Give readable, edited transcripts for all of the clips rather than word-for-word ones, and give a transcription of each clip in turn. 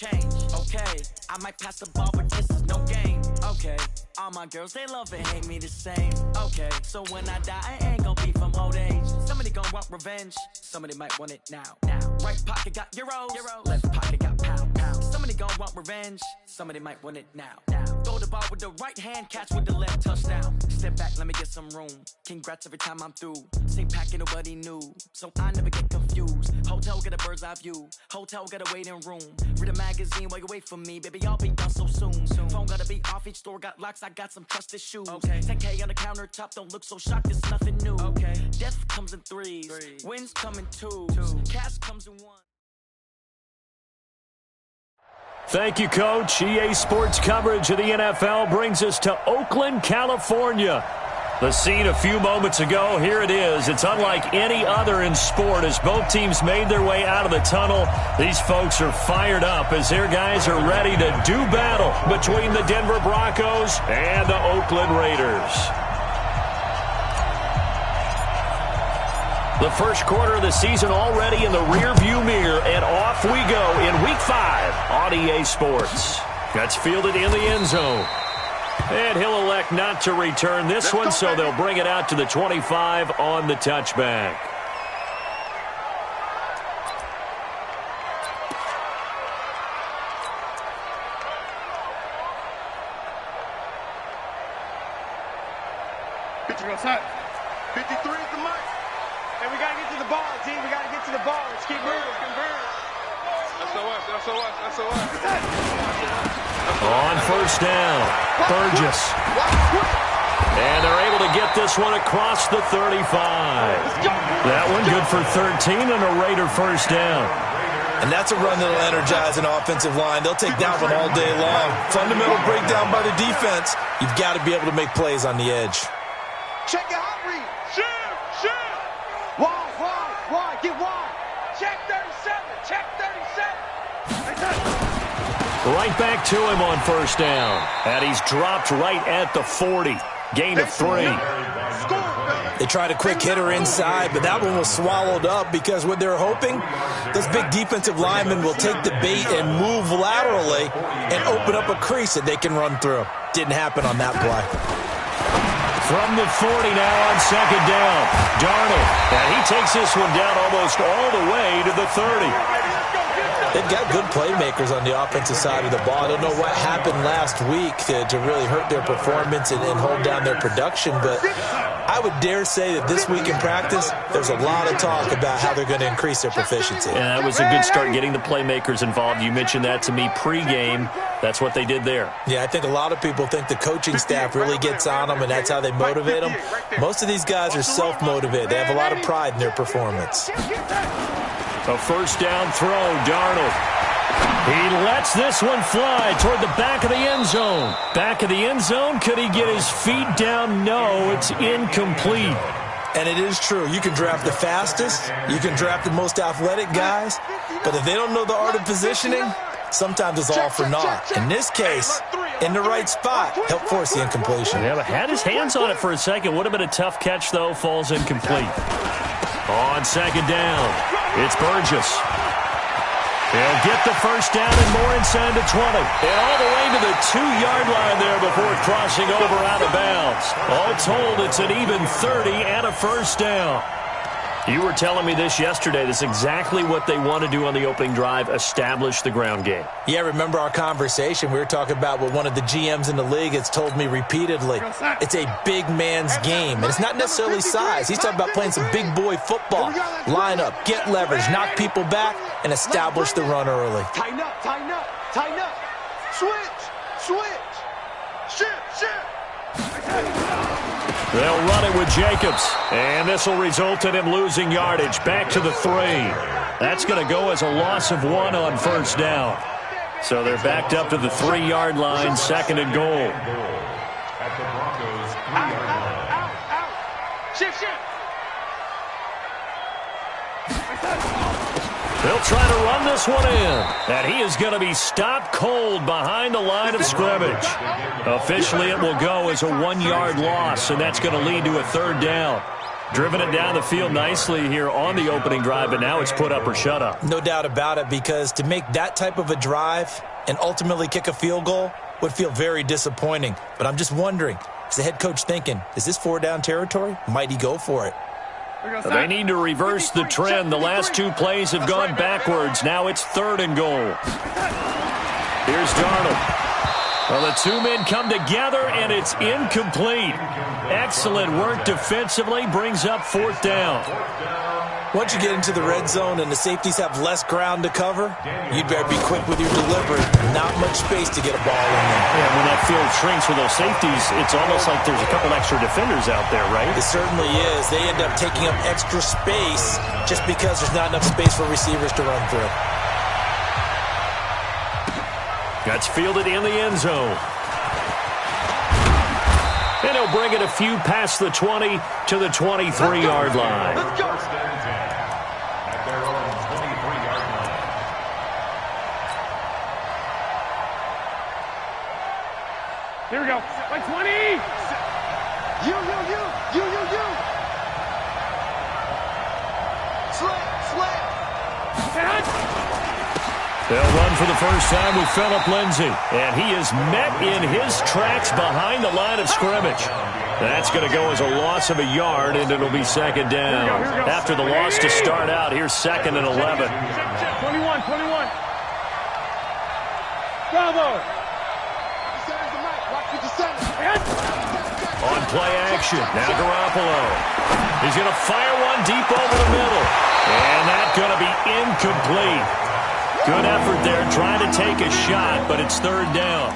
Change, okay, I might pass the ball, but this is no game, okay, all my girls, they love and hate me the same, okay, so when I die, I ain't gonna be from old age, somebody gonna want revenge, somebody might want it now, right pocket got euros, left pocket got pound, somebody gonna want revenge, somebody might want it now, throw the ball with the right hand, catch with the left, touchdown, step back, let me get some room, congrats every time I'm through, same packet, nobody knew, so I never get confused, hotel get a bird's eye view, hotel got a waiting room, read a magazine while you wait for me, baby, I'll be done so soon. Phone gotta be off, each store got locks, I got some trusted shoes. Okay. 10K on the countertop, don't look so shocked, it's nothing new. Okay. Death comes in threes, wins come in twos, cash comes in one. Thank you, Coach. EA Sports coverage of the NFL brings us to Oakland, California. The scene a few moments ago, here it is. It's unlike any other in sport as both teams made their way out of the tunnel. These folks are fired up as their guys are ready to do battle between the Denver Broncos and the Oakland Raiders. The first quarter of the season already in the rearview mirror, and off we go in Week 5 on EA Sports. That's fielded in the end zone. And he'll elect not to return this one, so they'll bring it out to the 25 on the touchback. Pitcher outside. 53 is the mark. And we got to get to the ball, team. We got to get to the ball. Let's keep moving. On first down, Burgess. And they're able to get this one across the 35. That one good for 13 and a Raider first down. And that's a run that'll energize an offensive line. They'll take that one all day long. Fundamental breakdown by the defense. You've got to be able to make plays on the edge. Check your hot read. Shoot. Wide. Get wide. Check 37. Check 37. Right back to him on first down. And he's dropped right at the 40. Gain of 3. They tried a quick hitter inside, but that one was swallowed up because what they're hoping, those big defensive linemen will take the bait and move laterally and open up a crease that they can run through. Didn't happen on that play. From the 40 now on second down, Darnold. And he takes this one down almost all the way to the 30. They've got good playmakers on the offensive side of the ball. I don't know what happened last week to really hurt their performance and hold down their production, but I would dare say that this week in practice, there's a lot of talk about how they're going to increase their proficiency. And that was a good start getting the playmakers involved. You mentioned that to me pregame. That's what they did there. Yeah, I think a lot of people think the coaching staff really gets on them, and that's how they motivate them. Most of these guys are self-motivated. They have a lot of pride in their performance. A first down throw, Darnold. He lets this one fly toward the back of the end zone. Back of the end zone, could he get his feet down? No, it's incomplete. And it is true. You can draft the fastest. You can draft the most athletic guys. But if they don't know the art of positioning, sometimes it's all for naught. In this case, in the right spot, help force the incompletion. Yeah, but had his hands on it for a second. Would have been a tough catch, though. Falls incomplete. On second down, it's Burgess. He'll get the first down and more inside the 20. And all the way to the 2-yard line there before crossing over out of bounds. All told, it's an even 30 and a first down. You were telling me this yesterday. This is exactly what they want to do on the opening drive, establish the ground game. Yeah, remember our conversation? We were talking about what one of the GMs in the league has told me repeatedly. It's a big man's game, and it's not necessarily size. He's talking about playing some big boy football. Line up, get leverage, knock people back, and establish the run early. Tighten up. Switch. They'll run it with Jacobs, and this will result in him losing yardage back to the 3. That's going to go as a loss of 1 on first down. So they're backed up to the 3-yard line, second and goal. Shift. They'll try to run this one in, and he is going to be stopped cold behind the line of scrimmage. Officially, it will go as a 1-yard loss, and that's going to lead to a third down. Driven it down the field nicely here on the opening drive, but now it's put up or shut up. No doubt about it, because to make that type of a drive and ultimately kick a field goal would feel very disappointing. But I'm just wondering, is the head coach thinking, is this 4-down territory? Might he go for it? They need to reverse the trend. The last two plays have gone backwards. Now it's 3rd and goal. Here's Darnold. Well, the two men come together, and it's incomplete. Excellent work defensively, brings up 4th down. Once you get into the red zone and the safeties have less ground to cover, you'd better be quick with your delivery. Not much space to get a ball in there. Yeah, when that field shrinks for those safeties, it's almost like there's a couple extra defenders out there, right? It certainly is. They end up taking up extra space just because there's not enough space for receivers to run through. That's fielded in the end zone. And he'll bring it a few past the 20 to the 23-yard line. Let's go. Here we go. Like 20. You. Slam. They'll run for the first time with Phillip Lindsay. And he is met in his tracks behind the line of scrimmage. That's going to go as a loss of a yard, and it'll be 2nd down. After the loss to start out, here's 2nd and 11. 21. Bravo. On play action, now Garoppolo. He's going to fire one deep over the middle. And that's going to be incomplete. Good effort there, trying to take a shot, but it's 3rd down.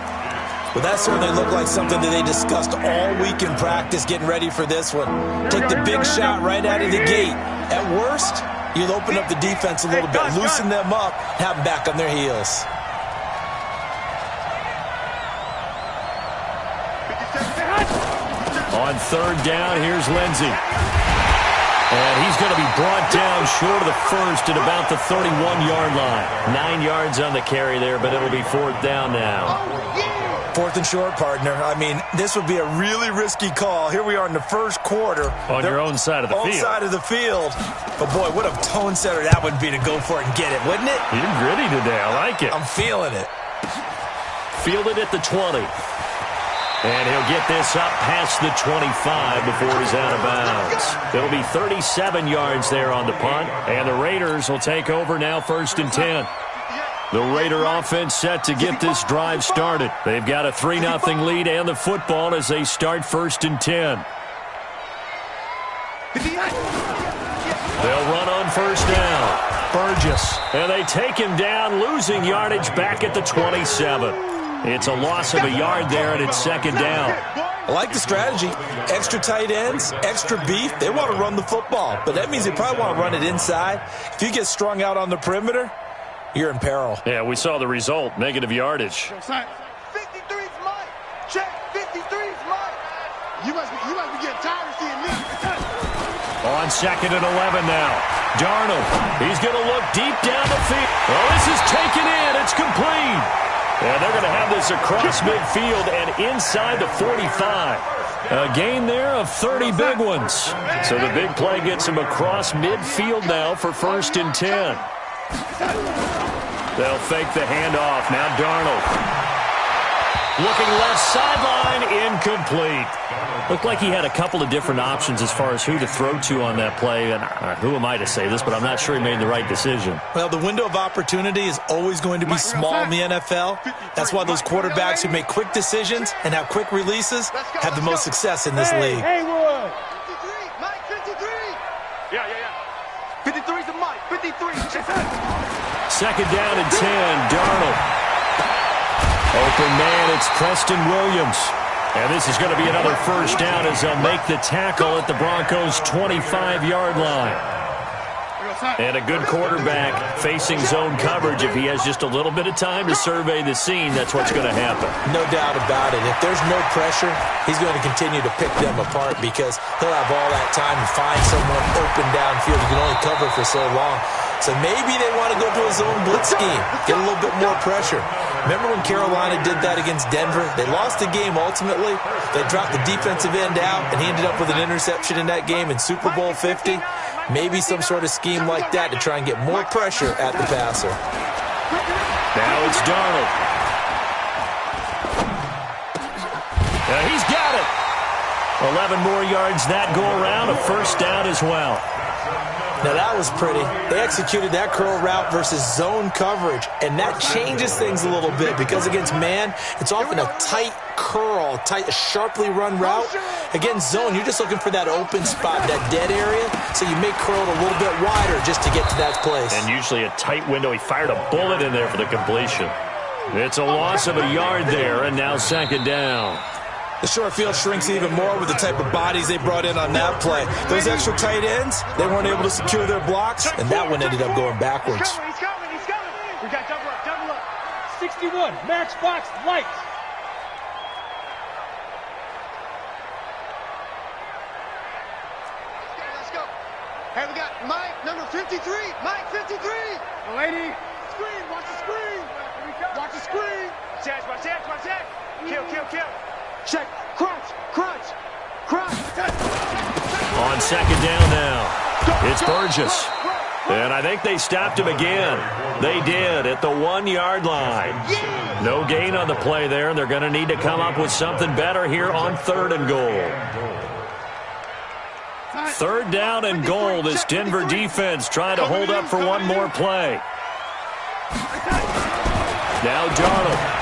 Well, that certainly looked like something that they discussed all week in practice, getting ready for this one. Take the big shot right out of the gate. At worst, you'll open up the defense a little bit, loosen them up, have them back on their heels. On 3rd down, here's Lindsay. And he's going to be brought down short of the first at about the 31-yard line. 9 yards on the carry there, but it'll be 4th down now. 4th and short, partner. I mean, this would be a really risky call. Here we are in the first quarter. On your own side of the field. Own side of the field. But, boy, what a tone setter that would be to go for it and get it, wouldn't it? You're gritty today. I like it. I'm feeling it. Fielded at the 20. And he'll get this up past the 25 before he's out of bounds. It'll be 37 yards there on the punt. And the Raiders will take over now, 1st and 10. The Raider offense set to get this drive started. They've got a 3-0 lead and the football as they start 1st and 10. They'll run on 1st down. Burgess. And they take him down, losing yardage back at the 27. It's a loss of a yard there, and it's 2nd down. I like the strategy. Extra tight ends, extra beef. They want to run the football, but that means they probably want to run it inside. If you get strung out on the perimeter, you're in peril. Yeah, we saw the result, negative yardage. 53's mine. Check, 53's mine. You must be getting tired of seeing me. On 2nd and 11 now. Darnold, he's going to look deep down the field. Oh, this is taken in. It's complete. And they're going to have this across midfield and inside the 45. A gain there of 30 big ones. So the big play gets him across midfield now for 1st and 10. They'll fake the handoff. Now Darnold. Looking left sideline, incomplete. Looked like he had a couple of different options as far as who to throw to on that play. And who am I to say this, but I'm not sure he made the right decision. Well, the window of opportunity is always going to be small in the NFL. That's why those quarterbacks who make quick decisions and have quick releases have the most success in this league. Hey, Wood. 53, Mike, 53. Yeah. 53's a Mike, 53. 2nd down and 10, Darnold. Open man, it's Preston Williams. And this is going to be another 1st down as they'll make the tackle at the Broncos' 25-yard line. And a good quarterback facing zone coverage. If he has just a little bit of time to survey the scene, that's what's going to happen. No doubt about it. If there's no pressure, he's going to continue to pick them apart because he'll have all that time to find someone open downfield. He can only cover for so long. So maybe they want to go to a zone blitz scheme, get a little bit more pressure. Remember when Carolina did that against Denver? They lost the game ultimately. They dropped the defensive end out, and he ended up with an interception in that game in Super Bowl 50. Maybe some sort of scheme like that to try and get more pressure at the passer. Now it's Darnold. He's got it. 11 more yards that go around, a first down as well. Now that was pretty. They executed that curl route versus zone coverage, and that changes things a little bit because against man, it's often a tight curl, a sharply run route. Against zone, you're just looking for that open spot, that dead area, so you may curl it a little bit wider just to get to that place. And usually a tight window. He fired a bullet in there for the completion. It's a loss of a yard there, and now second down. The short field shrinks even more with the type of bodies they brought in on that play. Those extra tight ends, they weren't able to secure their blocks, and that one ended up going backwards. He's coming. We got double up. 61, matchbox lights. Let's go. Hey, we got Mike, number 53. Mike, 53. The lady. Screen, watch the screen. Watch the screen. Watch that. Kill. Check. Crunch. On second down now, it's Burgess. And I think they stopped him again. They did at the 1-yard line. No gain on the play there, and they're going to need to come up with something better here on 3rd and goal. 3rd down and goal. This Denver defense trying to hold up for one more play. Now Darnold.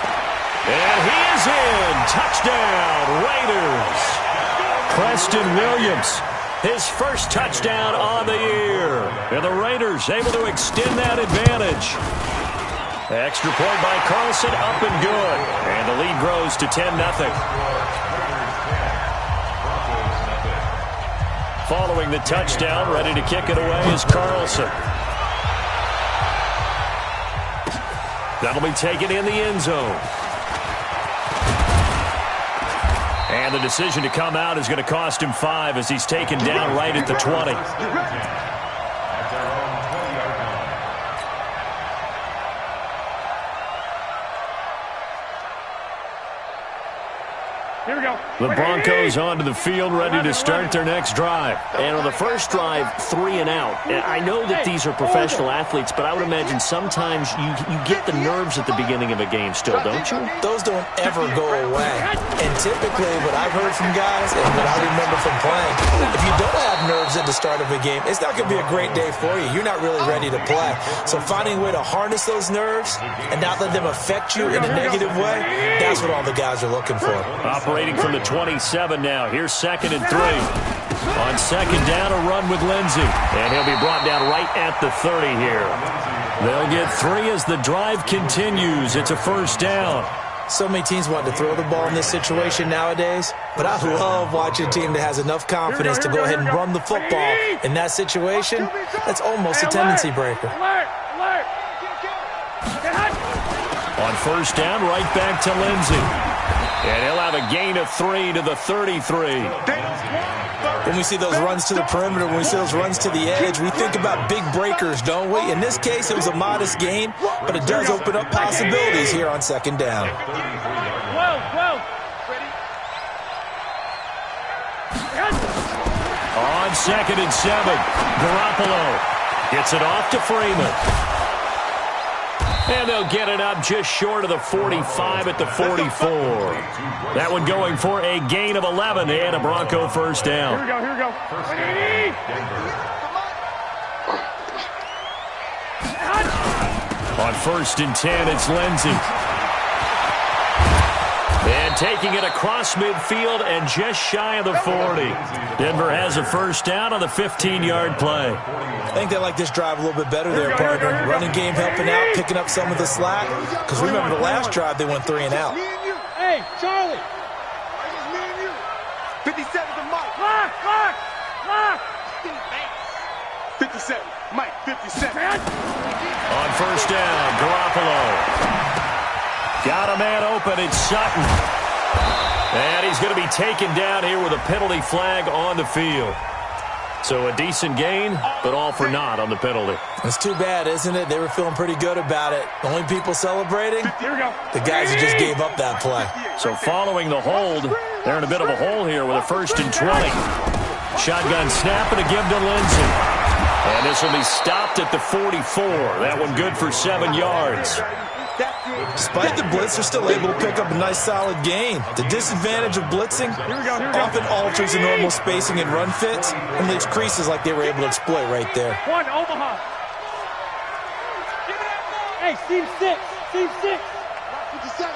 And he is in. Touchdown, Raiders. Preston Williams, his first touchdown on the year. And the Raiders able to extend that advantage. Extra point by Carlson, up and good. And the lead grows to 10-0. Following the touchdown, ready to kick it away is Carlson. That'll be taken in the end zone. And the decision to come out is going to cost him 5 as he's taken down right at the 20. Here we go. The Broncos onto the field, ready to start their next drive. And on the first drive, 3 and out. I know that these are professional athletes, but I would imagine sometimes you get the nerves at the beginning of a game still, don't you? Those don't ever go away. And typically, what I've heard from guys and what I remember from playing, if you don't have nerves at the start of a game, it's not going to be a great day for you. You're not really ready to play. So finding a way to harness those nerves and not let them affect you in a negative way, that's what all the guys are looking for. Operating from the 27 now. Here's 2nd and 3. On second down, a run with Lindsey. And he'll be brought down right at the 30 here. They'll get 3 as the drive continues. It's a first down. So many teams want to throw the ball in this situation nowadays, but I love watching a team that has enough confidence to go ahead and run the football. In that situation, that's almost a tendency breaker. On first down, right back to Lindsey. And he'll have a gain of 3 to the 33. When we see those runs to the perimeter, when we see those runs to the edge, we think about big breakers, don't we? In this case, it was a modest gain, but it does open up possibilities here on second down. On 2nd and 7, Garoppolo gets it off to Freeman. And they'll get it up just short of the 45 at the 44. That one going for a gain of 11 and a Bronco first down. Here we go. On 1st and 10, it's Lindsey. And taking it across midfield and just shy of the 40. Denver has a first down on the 15-yard play. I think they like this drive a little bit better there, partner. Running game helping out, picking up some of the slack. Because remember the last drive, they went 3 and out. Hey, Charlie. 57 to Mike. Lock. 57. Mike, 57. On first down, Garoppolo. Got a man open, it's Sutton. And he's going to be taken down here with a penalty flag on the field. So a decent gain, but all for naught on the penalty. It's too bad, isn't it? They were feeling pretty good about it. The only people celebrating, the guys who just gave up that play. So following the hold, they're in a bit of a hole here with a 1st and 20. Shotgun snap and a give to Lindsey. And this will be stopped at the 44. That one good for 7 yards. Despite the blitz, they're still able to pick up a nice solid gain. The disadvantage of blitzing often alters the normal spacing and run fits and leaves creases like they were able to exploit right there. One, Omaha. Hey, team 6. Team 6. 57.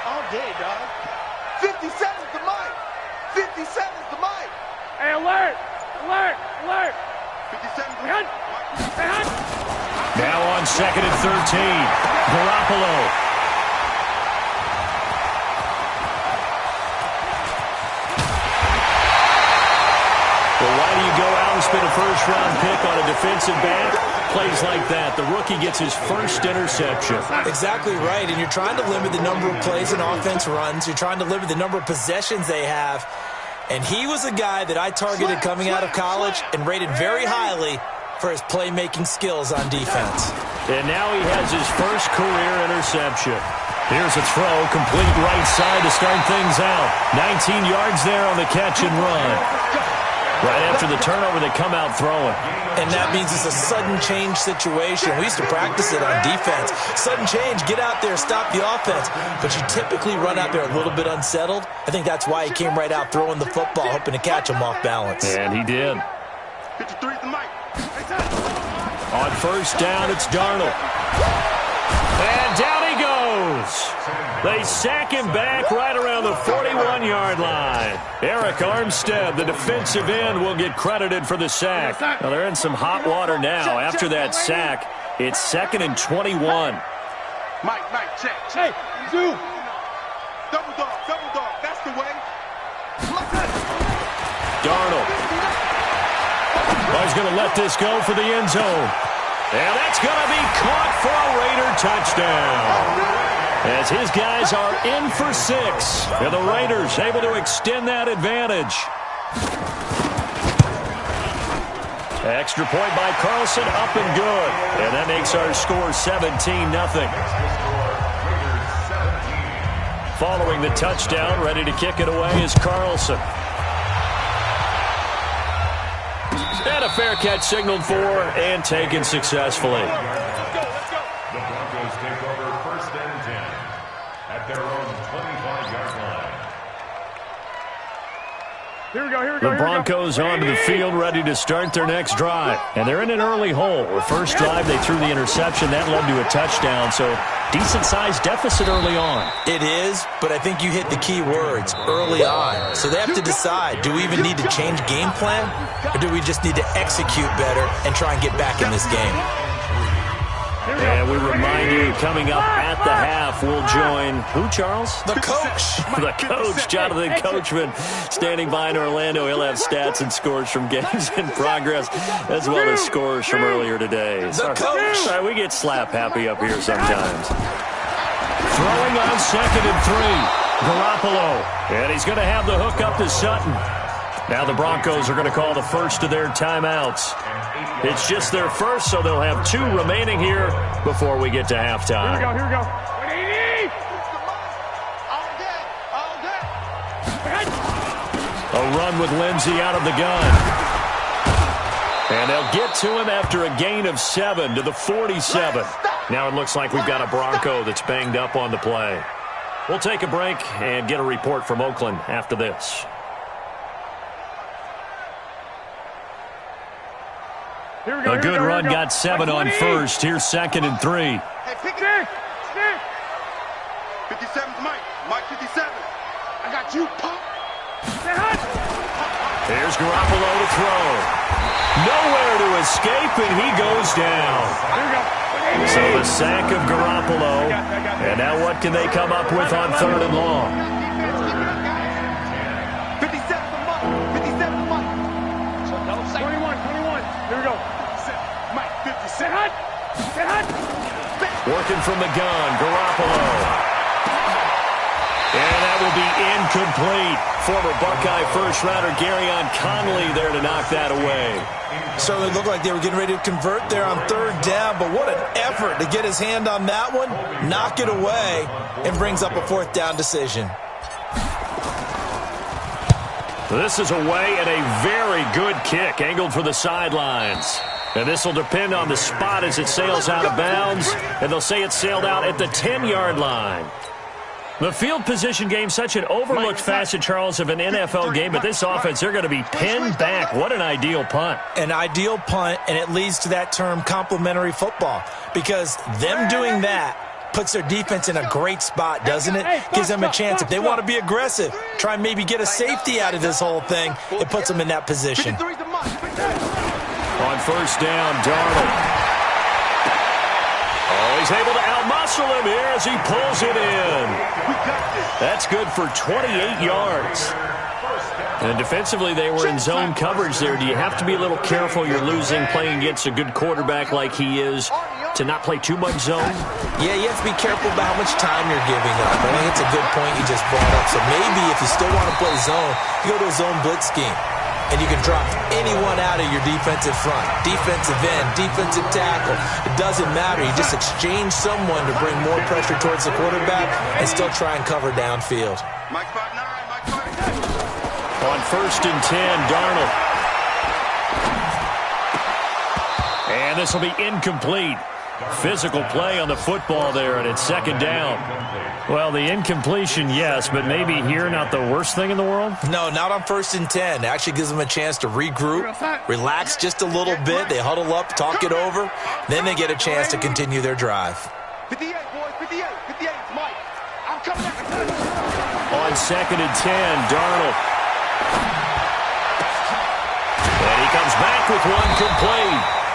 All day, dog. 57's the mic. 57's the mic. Hey, alert. Alert. Alert. 57's the Hey, mic. Now on 2nd and 13. Garoppolo. Well, why do you go out and spend a 1st-round pick on a defensive back? Plays like that. The rookie gets his 1st interception. Exactly right, and you're trying to limit the number of plays an offense runs. You're trying to limit the number of possessions they have. And he was a guy that I targeted coming out of college and rated very highly for his playmaking skills on defense. And now he has his 1st career interception. Here's a throw, complete right side to start things out. 19 yards there on the catch and run. Right after the turnover, they come out throwing. And that means it's a sudden change situation. We used to practice it on defense. Sudden change, get out there, stop the offense. But you typically run out there a little bit unsettled. I think that's why he came right out throwing the football, hoping to catch him off balance. And he did. 53's the mic. On 1st down, it's Darnold. And down he goes. They sack him back right around the 41-yard line. Eric Armstead, the defensive end, will get credited for the sack. Now, they're in some hot water now. After that sack, it's 2nd and 21. Mike, check. Hey, Zoo. Double dog. That's the way. Darnold. Well, he's going to let this go for the end zone. And that's going to be caught for a Raider touchdown. As his guys are in for 6. And the Raiders able to extend that advantage. Extra point by Carlson, up and good. And that makes our score 17-0. Following the touchdown, ready to kick it away is Carlson. And a fair catch signaled for and taken successfully. The Broncos take over 1st and 10 at their own 25-yard line. Here we go. The Broncos onto the field, ready to start their next drive. And they're in an early hole. The first drive, they threw the interception. That led to a touchdown, so decent-sized deficit early on. It is, but I think you hit the key words, early on. So they have to decide, do we even need to change game plan, or do we just need to execute better and try and get back in this game? And we remind you, coming up at the half, we'll join, who, Charles? The coach. The coach, Jonathan Coachman, standing by in Orlando. He'll have stats and scores from games in progress, as well as scores from earlier today. The coach. Sorry, we get slap happy up here sometimes. Throwing on 2nd and 3. Garoppolo. And he's going to have the hook up to Sutton. Now the Broncos are going to call the first of their timeouts. It's just their first, so they'll have 2 remaining here before we get to halftime. Here we go. 180. A run with Lindsey out of the gun. And they'll get to him after a gain of 7 to the 47. Now it looks like we've got a Bronco that's banged up on the play. We'll take a break and get a report from Oakland after this. A good run, got 7 on first. Here's 2nd and 3. Hey, pick it. 57's Mike. Mike 57. I got you, pop. Here's Garoppolo to throw. Nowhere to escape, and he goes down. So the sack of Garoppolo. And now what can they come up with on 3rd and long? 57's Mike. 57's Mike. 21. Here we go. Mike 57. Working from the gun, Garoppolo. And that will be incomplete. Former Buckeye first-rounder Garyon Conley there to knock that away. Certainly looked like they were getting ready to convert there on third down, but what an effort to get his hand on that one, knock it away, and brings up a fourth down decision. This is away and a very good kick, angled for the sidelines. And this will depend on the spot as it sails out of bounds, and they'll say it sailed out at the 10-yard line. The field position game, such an overlooked facet, Charles, of an NFL game, but this offense, they're going to be pinned back. What an ideal punt. An ideal punt, and it leads to that term complementary football, because them doing that puts their defense in a great spot, doesn't it? Gives them a chance. If they want to be aggressive, try and maybe get a safety out of this whole thing, it puts them in that position. On first down, Darnold. Oh, he's able to outmuscle him here as he pulls it in. That's good for 28 yards. And defensively, they were in zone coverage there. Do you have to be a little careful? You're losing, playing against a good quarterback like he is, to not play too much zone? Yeah, you have to be careful about how much time you're giving up. I think it's a good point you just brought up. So maybe if you still want to play zone, you go to a zone blitz scheme. And you can drop anyone out of your defensive front. Defensive end, defensive tackle. It doesn't matter. You just exchange someone to bring more pressure towards the quarterback and still try and cover downfield. On first and 10, Darnold. And this will be incomplete. Physical play on the football there, and it's second down. Well, the incompletion, yes, but maybe here not the worst thing in the world? No, not on first and 10. It actually gives them a chance to regroup, relax just a little bit. They huddle up, talk it over. Then they get a chance to continue their drive. 58, boys, 58, 58, Mike. I'm coming out. On second and 10, Darnold. And he comes back with one complete.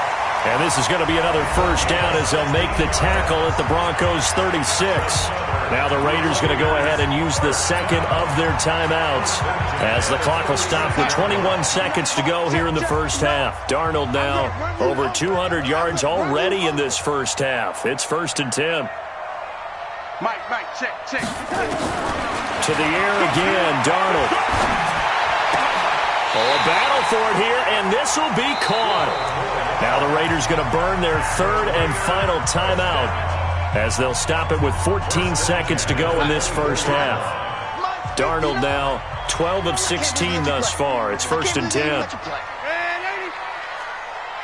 And this is going to be another first down as they'll make the tackle at the Broncos' 36. Now the Raiders going to go ahead and use the second of their timeouts as the clock will stop with 21 seconds to go here in the first half. Darnold now over 200 yards already in this first half. It's first and 10. Mike, check. To the air again, Darnold. Oh, a battle for it here, and this will be caught. Now the Raiders going to burn their third and final timeout as they'll stop it with 14 seconds to go in this first half. Darnold now 12 of 16 thus far. It's first and 10.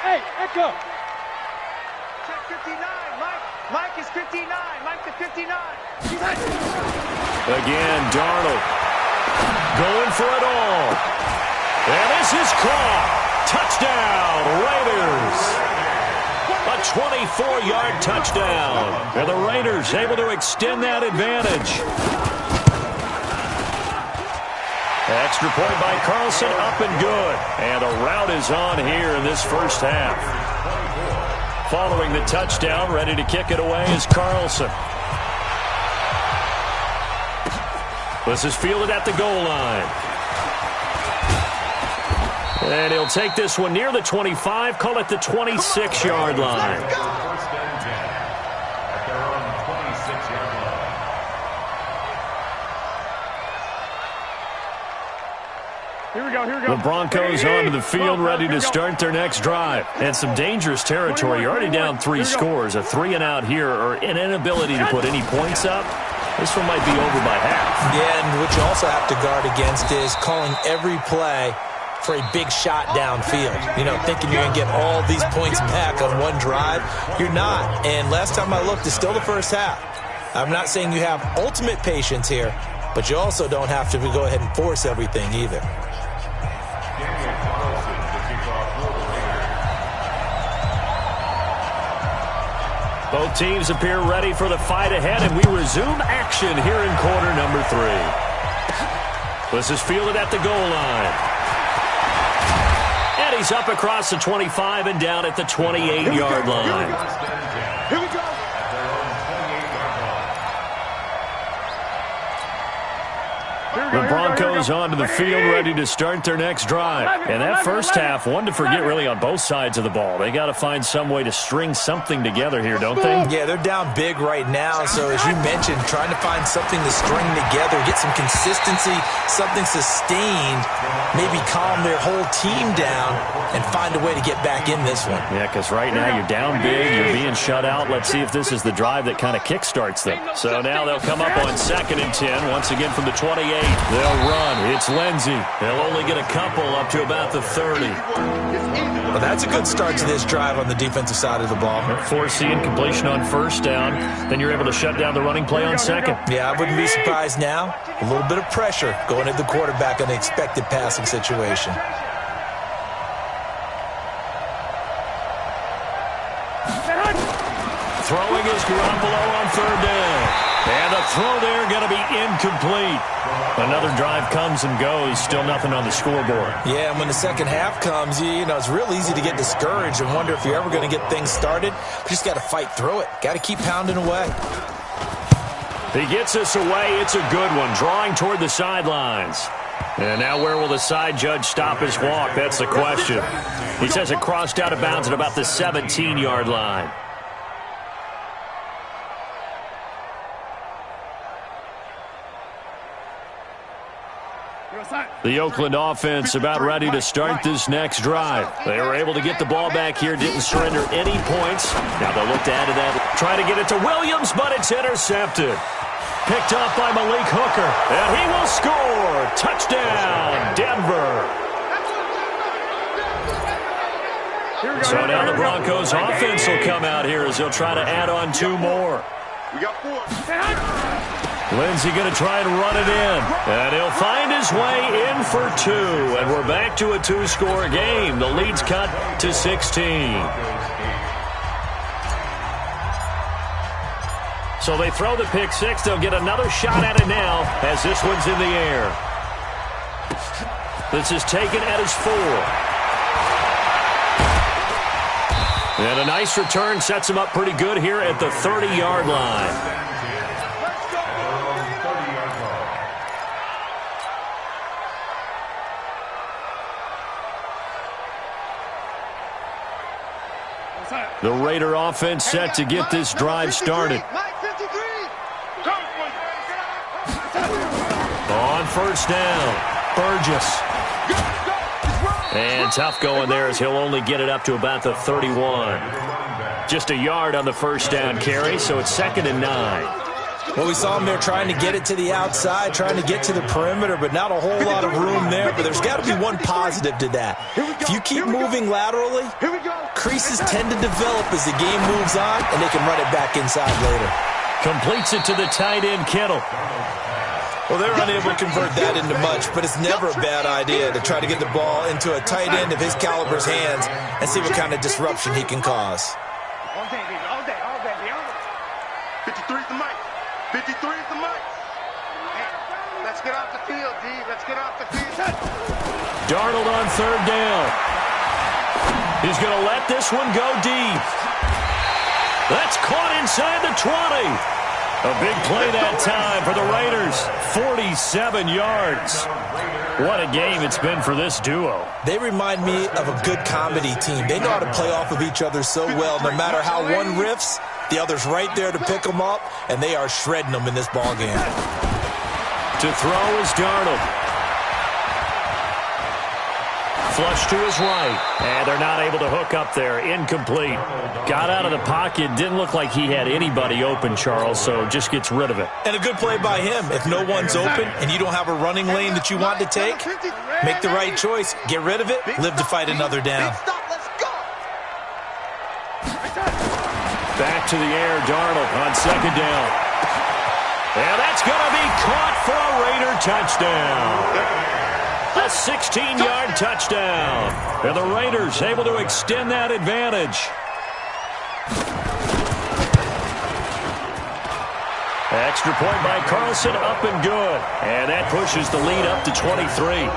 Hey, Echo. Check 59, Mike. Mike is 59. Mike to 59. Again, Darnold going for it all. And this is caught. Touchdown, Raiders. A 24-yard touchdown. And the Raiders able to extend that advantage. Extra point by Carlson, up and good. And a rout is on here in this first half. Following the touchdown, ready to kick it away is Carlson. This is fielded at the goal line. And he'll take this one near the 25, call it the 26-yard line. First and 10 at their own 26-yard line. Here we go. The Broncos onto the field, ready to start their next drive. And some dangerous territory. You're already down 3 scores. A 3-and-out here, or an inability to put any points up. This one might be over by half. Yeah, and what you also have to guard against is calling every play for a big shot downfield. You know, thinking you're going to get all these points back on one drive. You're not. And last time I looked, it's still the first half. I'm not saying you have ultimate patience here, but you also don't have to go ahead and force everything either. Both teams appear ready for the fight ahead, and we resume action here in quarter number 3. This is fielded at the goal line. And he's up across the 25 and down at the 28-yard line. Here we go. The Broncos onto the field, ready to start their next drive. And that first half, one to forget really on both sides of the ball. They got to find some way to string something together here, don't they? Yeah, they're down big right now. So as you mentioned, trying to find something to string together, get some consistency, something sustained, maybe calm their whole team down and find a way to get back in this one. Yeah, because right now you're down big, you're being shut out. Let's see if this is the drive that kind of kickstarts them. So now they'll come up on 2nd and 10, once again from the 28. They'll run. It's Lindsey. They'll only get a couple up to about the 30. Well, that's a good start to this drive on the defensive side of the ball. Force the incompletion on 1st down. Then you're able to shut down the running play on 2nd. Yeah, I wouldn't be surprised now. A little bit of pressure going at the quarterback on the expected passing situation. Throwing is Garoppolo on 3rd down. And the throw there going to be incomplete. Another drive comes and goes. Still nothing on the scoreboard. Yeah, and when the second half comes, you know, it's real easy to get discouraged and wonder if you're ever going to get things started. You just got to fight through it. Got to keep pounding away. He gets us away. It's a good one. Drawing toward the sidelines. And now where will the side judge stop his walk? That's the question. He says it crossed out of bounds at about the 17-yard line. The Oakland offense about ready to start this next drive. They were able to get the ball back here, didn't surrender any points. Now they'll look to add to that. Try to get it to Williams, but it's intercepted. Picked off by Malik Hooker, and he will score. Touchdown, Denver. So now the Broncos offense will come out here as they'll try to add on 2 more. We got 4. Lindsey going to try and run it in. And he'll find his way in for 2. And we're back to a 2-score game. The lead's cut to 16. So they throw the pick 6. They'll get another shot at it now as this one's in the air. This is taken at his 4. And a nice return sets him up pretty good here at the 30-yard line. The Raider offense set to get this drive started. On 1st down, Burgess. And tough going there as he'll only get it up to about the 31. Just a yard on the 1st down carry, so it's 2nd and 9. Well, we saw him there trying to get it to the outside, trying to get to the perimeter, but not a whole lot of room there. But there's got to be one positive to that. If you keep moving laterally, creases tend to develop as the game moves on, and they can run it back inside later. Completes it to the tight end, Kittle. Well, they're unable to convert that into much, but it's never a bad idea to try to get the ball into a tight end of his caliber's hands and see what kind of disruption he can cause. All day, baby. All day. 53's the mic. 53's the mic. Hey, let's get off the field, D. Let's get off the field. Darnold on 3rd down. He's going to let this one go deep. That's caught inside the 20. A big play that time for the Raiders. 47 yards. What a game it's been for this duo. They remind me of a good comedy team. They know how to play off of each other so well. No matter how one riffs, the other's right there to pick them up, and they are shredding them in this ball game. To throw is Darnold. Flush to his right. And they're not able to hook up there. Incomplete. Got out of the pocket. Didn't look like he had anybody open, Charles, so just gets rid of it. And a good play by him. If no one's open and you don't have a running lane that you want to take, make the right choice. Get rid of it. Live to fight another down. Back to the air, Darnold on 2nd down. And that's going to be caught for a Raider touchdown. A 16-yard touchdown. And the Raiders able to extend that advantage. Extra point by Carlson, up and good. And that pushes the lead up to 23.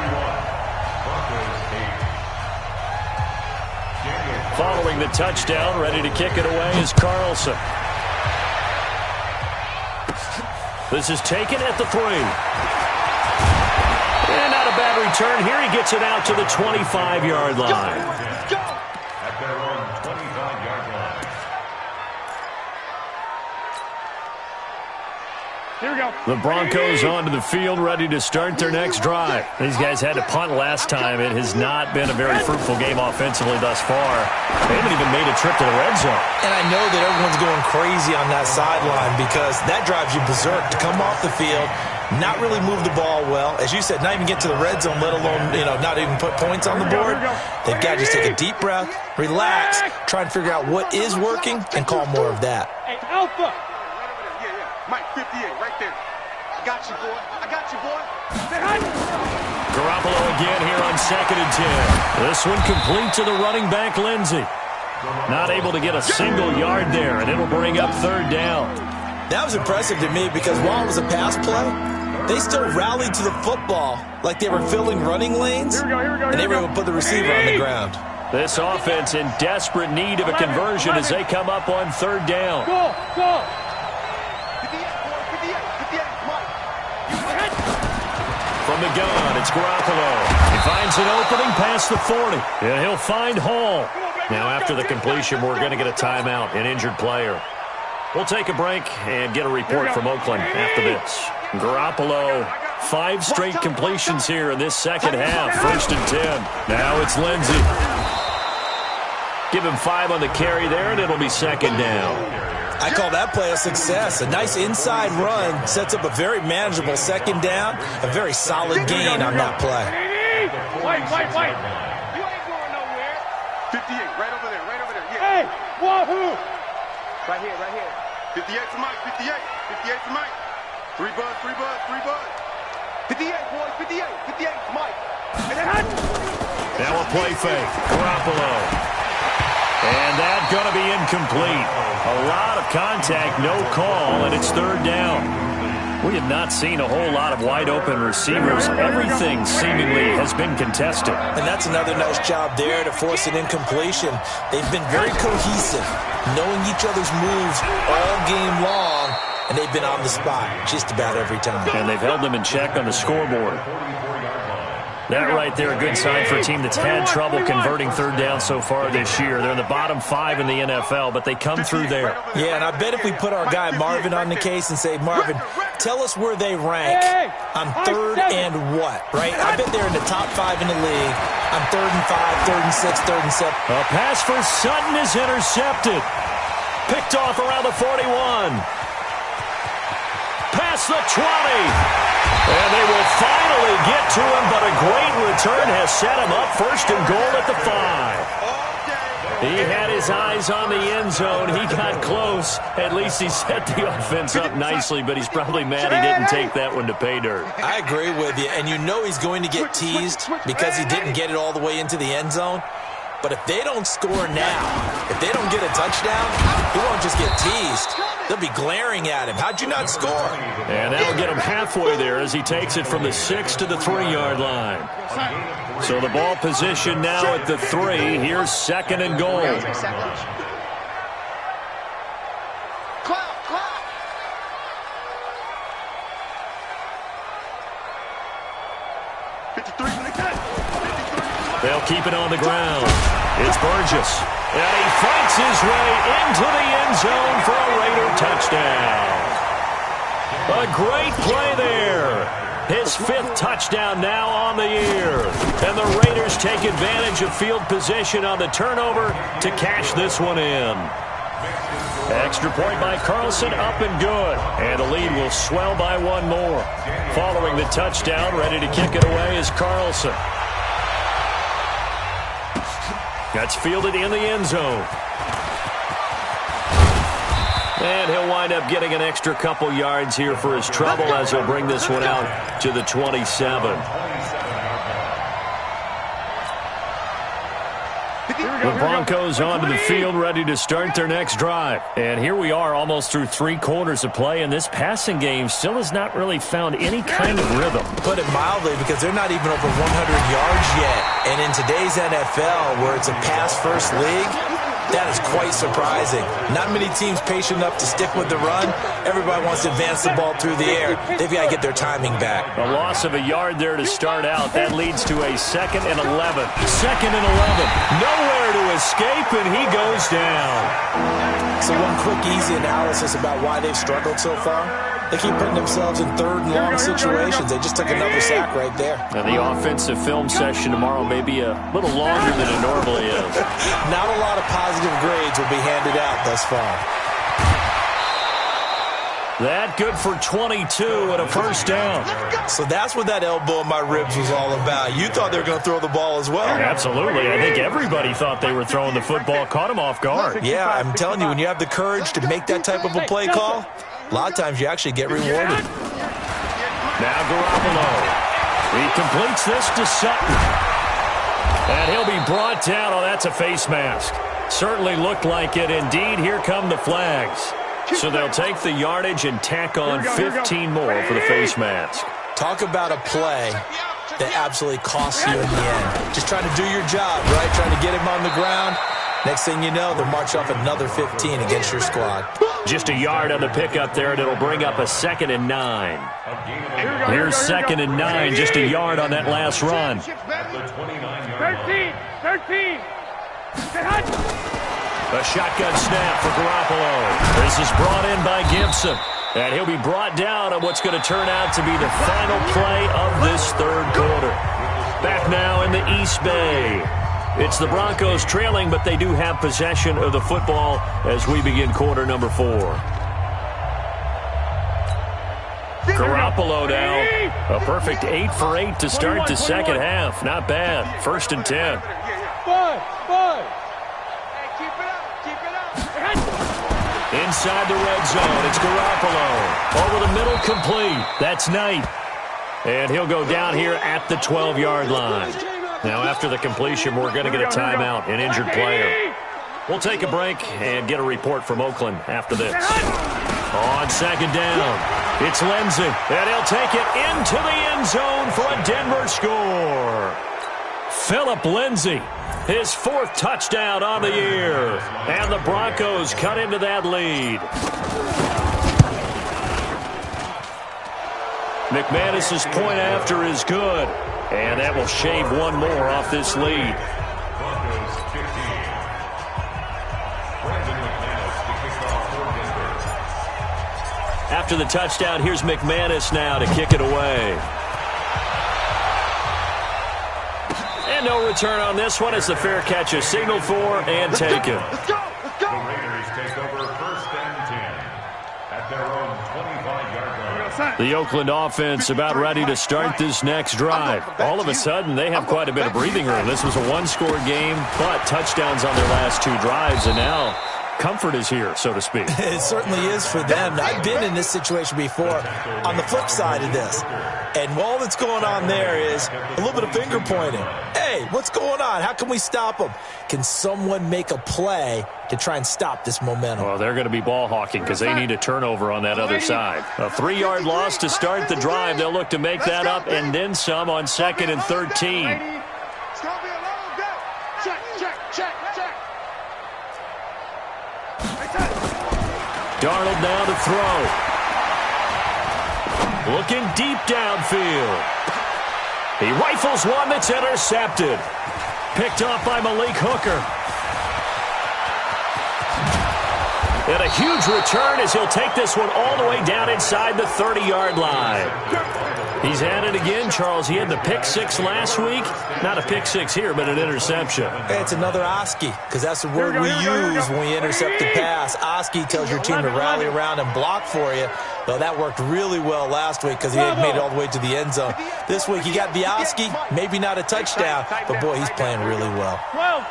Following the touchdown, ready to kick it away is Carlson. This is taken at the 3. And not a bad return here. He gets it out to the 25-yard line. At their own 25-yard line. Here we go. The Broncos onto the field, ready to start their next drive. These guys had to punt last time. It has not been a very fruitful game offensively thus far. They haven't even made a trip to the red zone. And I know that everyone's going crazy on that sideline because that drives you berserk to come off the field, not really move the ball well. As you said, not even get to the red zone, let alone, not even put points on the board. They've got to just take a deep breath, relax, try and figure out what is working, and call more of that. Hey, Alpha. Mike, 58, right there. I got you, boy. I got you, boy. Garoppolo again here on 2nd and 10. This one complete to the running back, Lindsey. Not able to get a single yard there, and it'll bring up 3rd down. That was impressive to me because while it was a pass play, they still rallied to the football like they were filling running lanes, and they were able to put the receiver on the ground. This offense in desperate need of a conversion as they come up on 3rd down. Go. From the gun, it's Garoppolo. He finds an opening past the 40, and he'll find Hall. Now, after the completion, we're going to get a timeout, an injured player. We'll take a break and get a report from Oakland after this. Garoppolo, 5 straight completions here in this second half, 1st and 10. Now it's Lindsey. Give him 5 on the carry there, and it'll be 2nd down. I call that play a success. A nice inside run sets up a very manageable 2nd down, a very solid gain on that play. Wait. You ain't going nowhere. 58, right over there, yeah. Hey, wahoo! Right here. 58 to Mike, 58 to Mike. 3 buzz. 58, boys, 58 to Mike. Now a play fake. Garoppolo. And that's going to be incomplete. A lot of contact, no call, and it's 3rd down. We have not seen a whole lot of wide-open receivers. Everything seemingly has been contested. And that's another nice job there to force an incompletion. They've been very cohesive, knowing each other's moves all game long, and they've been on the spot just about every time. And they've held them in check on the scoreboard. That right there, a good sign for a team that's had trouble converting 3rd down so far this year. They're in the bottom 5 in the NFL, but they come through there. Yeah, and I bet if we put our guy Marvin on the case and say, Marvin, tell us where they rank on 3rd and what, right? I bet they're in the top 5 in the league on 3rd and 5, 3rd and 6, 3rd and 7. A pass for Sutton is intercepted. Picked off around the 41. Past the 20. And they will finally get to him, but a great return has set him up 1st and goal at the 5. He had his eyes on the end zone. He got close. At least he set the offense up nicely, but he's probably mad he didn't take that one to pay dirt. I agree with you, and you know he's going to get teased because he didn't get it all the way into the end zone. But if they don't score now, if they don't get a touchdown, he won't just get teased. They'll be glaring at him. How'd you not score? And that'll get him halfway there as he takes it from the 6 to the 3-yard line. So the ball position now at the 3. Here's 2nd and goal. They'll keep it on the ground. It's Burgess. And he fights his way into the end zone for a Raider touchdown. A great play there. His 5th touchdown now on the year. And the Raiders take advantage of field position on the turnover to cash this one in. Extra point by Carlson, up and good. And the lead will swell by 1 more. Following the touchdown, ready to kick it away is Carlson. That's fielded in the end zone. And he'll wind up getting an extra couple yards here for his trouble as he'll bring this one out to the 27. The Broncos onto the field, ready to start their next drive. And here we are almost through 3 quarters of play, and this passing game still has not really found any kind of rhythm. Put it mildly, because they're not even over 100 yards yet. And in today's NFL, where it's a pass-first league, That is quite surprising. Not many teams patient enough to stick with the run. Everybody wants to advance the ball through the air. They've got to get their timing back. A loss of a yard there to start out. That leads to a 2nd and 11. 2nd and 11. Nowhere to escape, and he goes down. So one quick, easy analysis about why they've struggled so far. They keep putting themselves in 3rd and long situations. They just took another sack right there. Now the offensive film session tomorrow may be a little longer than it normally is. Not a lot of positive grades will be handed out thus far. That good for 22 and a first down. So that's what that elbow in my ribs was all about. You thought they were going to throw the ball as well. Absolutely. I think everybody thought they were throwing the football, caught him off guard. Yeah, I'm telling you, when you have the courage to make that type of a play call, a lot of times you actually get rewarded. Now Garoppolo. He completes this to Sutton. And he'll be brought down. Oh, that's a face mask. Certainly looked like it. Indeed, here come the flags. So they'll take the yardage and tack on 15 more for the face mask. Talk about a play that absolutely costs you in the end. Just trying to do your job, right? Trying to get him on the ground. Next thing you know, they'll march off another 15 against your squad. Just a yard on the pickup there, and it'll bring up a 2nd and 9. Here's 2nd and 9, just a yard on that last run. 13. A shotgun snap for Garoppolo. This is brought in by Gibson. And he'll be brought down on what's going to turn out to be the final play of this 3rd quarter. Back now in the East Bay. It's the Broncos trailing, but they do have possession of the football as we begin quarter number 4. Garoppolo now. A perfect 8 for 8 to start the second half. Not bad. 1st and 10. 5. Inside the red zone, it's Garoppolo. Over the middle, complete. That's Knight. And he'll go down here at the 12-yard line. Now, after the completion, we're going to get a timeout, an injured player. We'll take a break and get a report from Oakland after this. On 2nd down, it's Lindsey. And he'll take it into the end zone for a Denver score. Phillip Lindsey, his 4th touchdown on the year. And the Broncos cut into that lead. McManus's point after is good. And that will shave one more off this lead. After the touchdown, here's McManus now to kick it away. And no return on this one. It's a fair catch, a signal for and taken. Let's go. The Raiders take over 1st and 10 at their own 25-yard line. The Oakland offense about ready to start this next drive. All of a sudden, they have quite a bit of breathing room. This was a 1-score game, but touchdowns on their last 2 drives, and now comfort is here, so to speak. It certainly is for them. I've been in this situation before on the flip side of this. And all that's going on there is a little bit of finger pointing. Hey, what's going on? How can we stop them? Can someone make a play to try and stop this momentum? Well, they're going to be ball hawking because they need a turnover on that other side. A 3-yard loss to start the drive. They'll look to make that up and then some on 2nd and 13. Darnold now to throw. Looking deep downfield. He rifles one that's intercepted. Picked off by Malik Hooker. And a huge return as he'll take this one all the way down inside the 30-yard line. He's at it again, Charles. He had the pick 6 last week. Not a pick 6 here, but an interception. It's another Oski, because that's the word we use when we intercept the pass. Oski tells your team to rally around and block for you. Well, that worked really well last week because he had made it all the way to the end zone. This week, he got the Oski, maybe not a touchdown, but, boy, he's playing really well. 12.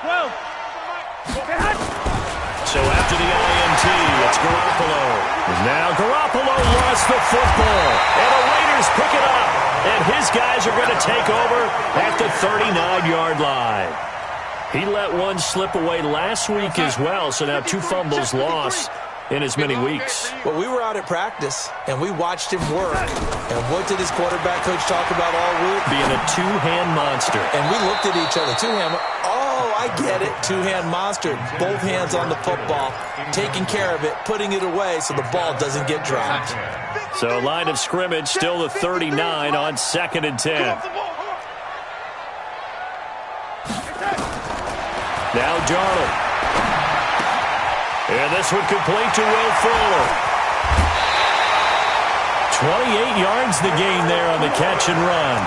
So after the INT, it's Garoppolo. Now Garoppolo lost the football, and the Raiders pick it up. And his guys are going to take over at the 39-yard line. He let one slip away last week as well, so now 2 fumbles lost in as many weeks. Well, we were out at practice, and we watched him work. And what did his quarterback coach talk about all week? Being a 2-hand monster. And we looked at each other. 2-hand. Oh, Oh, I get it. Two-hand monster. Both hands on the football. Taking care of it, putting it away so the ball doesn't get dropped. So line of scrimmage, still the 39 on 2nd and 10. Now Darnold. And this one complete to Will Fuller. 28 yards the gain there on the catch and run.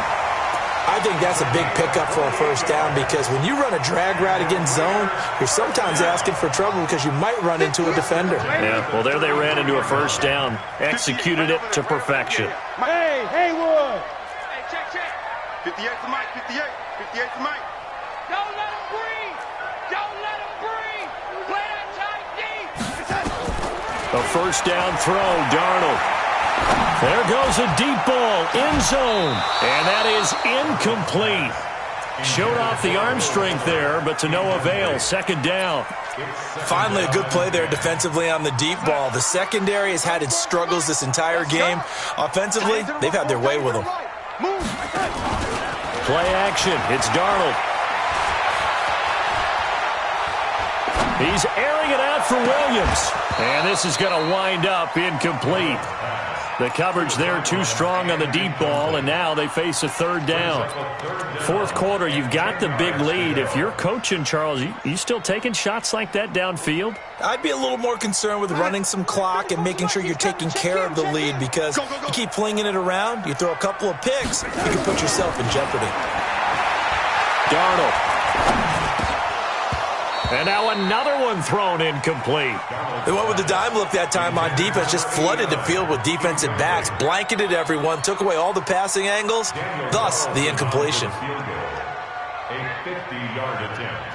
I think that's a big pickup for a first down because when you run a drag route against zone, you're sometimes asking for trouble because you might run into a defender. Yeah, well, there they ran into a first down. Executed it to perfection. Hey, Haywood. Hey, check. 58 to Mike, 58. 58 to Mike. Don't let him breathe. Don't let him breathe. Play that tight D. A first down throw, Darnold. There goes a deep ball, end zone, and that is incomplete. Showed off the arm strength there, but to no avail. 2nd down. Finally, a good play there defensively on the deep ball. The secondary has had its struggles this entire game. Offensively, they've had their way with them. Play action. It's Darnold. He's airing it out for Williams. And this is going to wind up incomplete. The coverage there too strong on the deep ball, and now they face a 3rd down. 4th quarter, you've got the big lead. If you're coaching, Charles, you still taking shots like that downfield? I'd be a little more concerned with running some clock and making sure you're taking care of the lead because you keep flinging it around, you throw a couple of picks, you can put yourself in jeopardy. Darnold. And now another one thrown incomplete. They went with the dime look that time on defense, just flooded the field with defensive backs, blanketed everyone, took away all the passing angles, thus the incompletion. A 50-yard attempt.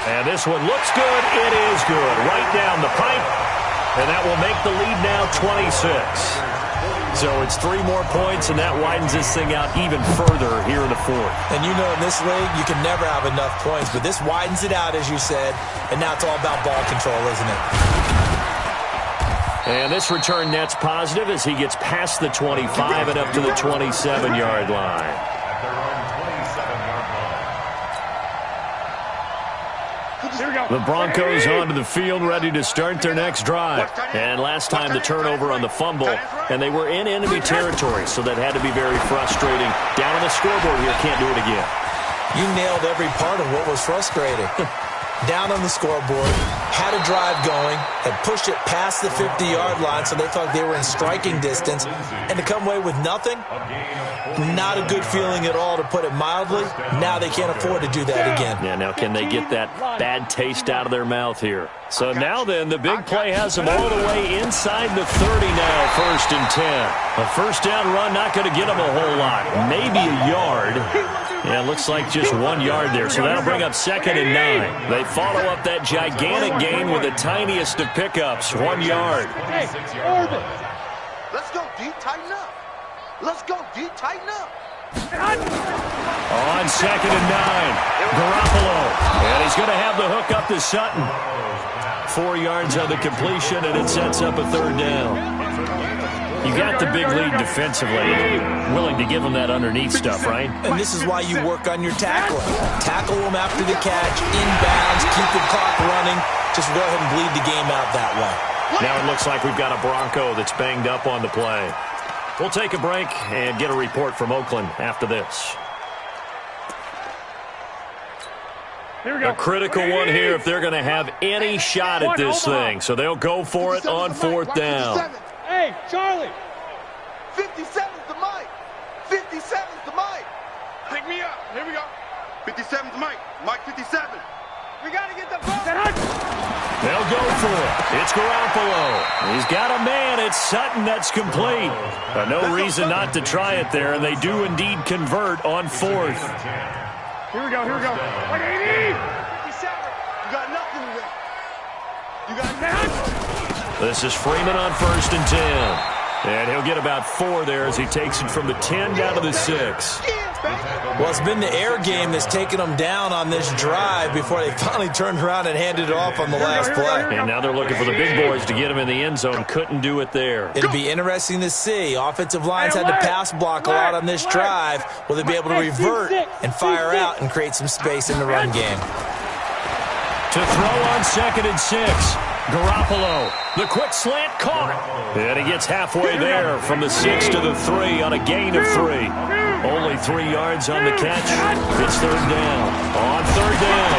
And this one looks good. It is good. Right down the pipe. And that will make the lead now 26. So it's 3 more points, and that widens this thing out even further here in the 4th. And you know in this league, you can never have enough points, but this widens it out, as you said, and now it's all about ball control, isn't it? And this return net's positive as he gets past the 25 and up to the 27-yard line. At their own 27-yard line. Here we go. The Broncos onto the field, ready to start their next drive. And last time the turnover on the fumble, and they were in enemy territory, so that had to be very frustrating. Down on the scoreboard here, can't do it again. You nailed every part of what was frustrating. Down on the scoreboard, had a drive going, had pushed it past the 50-yard line so they thought they were in striking distance, and to come away with nothing, not a good feeling at all, to put it mildly. Now they can't afford to do that again. Yeah, now can they get that bad taste out of their mouth here? So now then, the big play has them all the way inside the 30 now, 1st and 10. A first down run not going to get them a whole lot, maybe a yard. Yeah, it looks like just 1 yard there, so that'll bring up 2nd and 9. They follow up that gigantic gain with the tiniest of pickups, 1 yard. Hey, Orbit. Let's go, D. Tighten up. Let's go, D. Tighten up. On 2nd and 9, Garoppolo. And he's going to have the hook up to Sutton. 4 yards on the completion, and it sets up a 3rd down. You got the big lead defensively. Willing to give them that underneath stuff, right? And this is why you work on your tackling. Tackle them after the catch, inbounds, keep the clock running. Just go ahead and bleed the game out that way. Now it looks like we've got a Bronco that's banged up on the play. We'll take a break and get a report from Oakland after this. Here we go. A critical one here if they're going to have any shot at this thing. So they'll go for it on 4th down. Hey, Charlie. 57's the Mike. 57's the Mike. Pick me up. Here we go. 57's Mike. Mike 57. We got to get the ball. They'll go for it. It's Garoppolo. He's got a man. It's Sutton. That's complete. But no reason not to try it there, and they do indeed convert on 4th. Here we go. Like 80. 57. You got nothing to win. You got nothing. This is Freeman on 1st and 10. And he'll get about 4 there as he takes it from the 10 down to the 6. Well, it's been the air game that's taken them down on this drive before they finally turned around and handed it off on the last play. And now they're looking for the big boys to get him in the end zone. Couldn't do it there. It'll be interesting to see. Offensive lines had to pass block a lot on this drive. Will they be able to revert and fire out and create some space in the run game? To throw on 2nd and 6. Garoppolo, the quick slant caught. And he gets halfway there from the 6 to the 3 on a gain of 3. Only 3 yards on the catch. It's 3rd down. On 3rd down,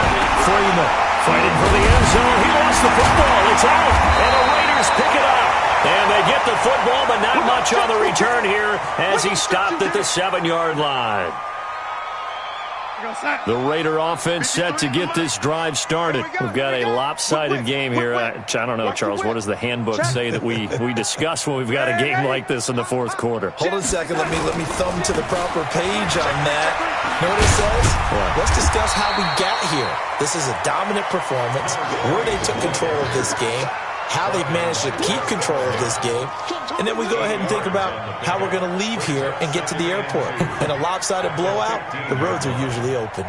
Freeman fighting for the end zone. He lost the football. It's out. And the Raiders pick it up. And they get the football, but not much on the return here as he stopped at the 7-yard line. The Raider offense set to get this drive started. We've got a lopsided game here. I don't know, Charles, what does the handbook say that we discuss when we've got a game like this in the 4th quarter? Hold on a second. Let me thumb to the proper page on that. Know what it says? What? Let's discuss how we got here. This is a dominant performance, where they took control of this game, how they've managed to keep control of this game, and then we go ahead and think about how we're going to leave here and get to the airport. In a lopsided blowout, the roads are usually open.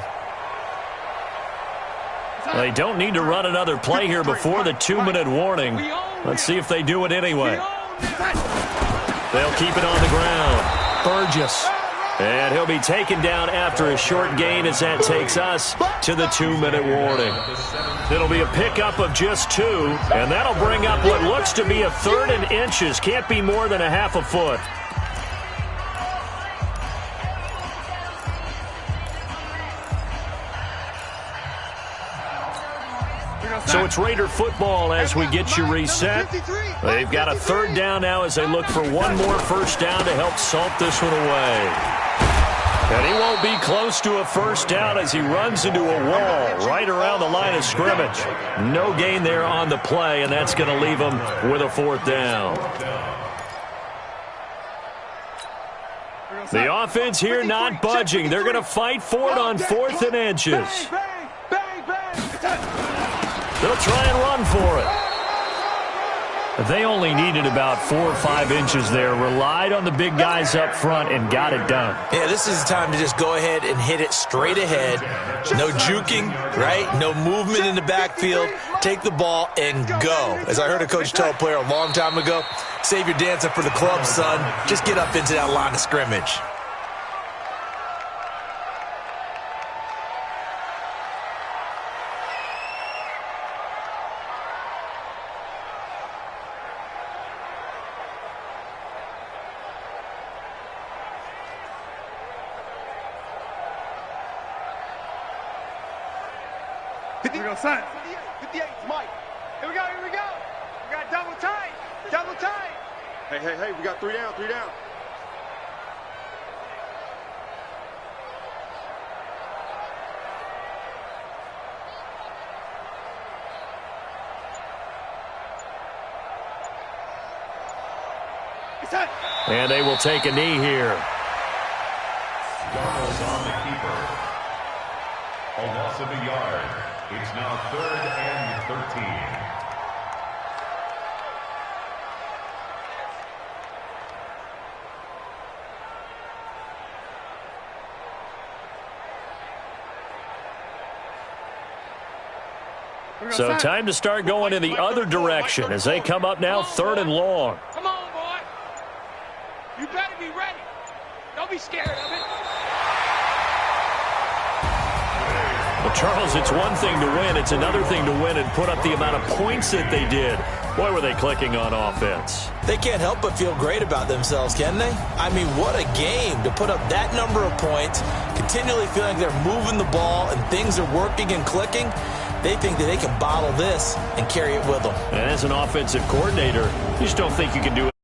They don't need to run another play here before the 2-minute warning. Let's see if they do it anyway. They'll keep it on the ground. Burgess. And he'll be taken down after a short gain as that takes us to the 2-minute warning. It'll be a pickup of just 2, and that'll bring up what looks to be a 3rd and inches. Can't be more than a half a foot. So it's Raider football as we get you reset. They've got a 3rd down now as they look for one more first down to help salt this one away. And he won't be close to a first down as he runs into a wall right around the line of scrimmage. No gain there on the play, and that's going to leave him with a 4th down. The offense here not budging. They're going to fight for it on 4th and inches. They'll try and run for it. They only needed about 4 or 5 inches there, relied on the big guys up front, and got it done. Yeah, this is the time to just go ahead and hit it straight ahead. No juking, right? No movement in the backfield. Take the ball and go. As I heard a coach tell a player a long time ago, save your dancing for the club, son. Just get up into that line of scrimmage. Here we go, son. 58, Mike. Here we go. We got double tight. Hey, we got 3 down, 3 down. And they will take a knee here. Darnold on the keeper. A loss of a yard. It's now 3rd and 13. So time to start going in the other direction as they come up now 3rd and long. Come on, boy. You better be ready. Don't be scared of it. Well, Charles, it's one thing to win. It's another thing to win and put up the amount of points that they did. Boy, were they clicking on offense. They can't help but feel great about themselves, can they? I mean, what a game to put up that number of points, continually feeling like they're moving the ball and things are working and clicking. They think that they can bottle this and carry it with them. And as an offensive coordinator, you just don't think you can do it.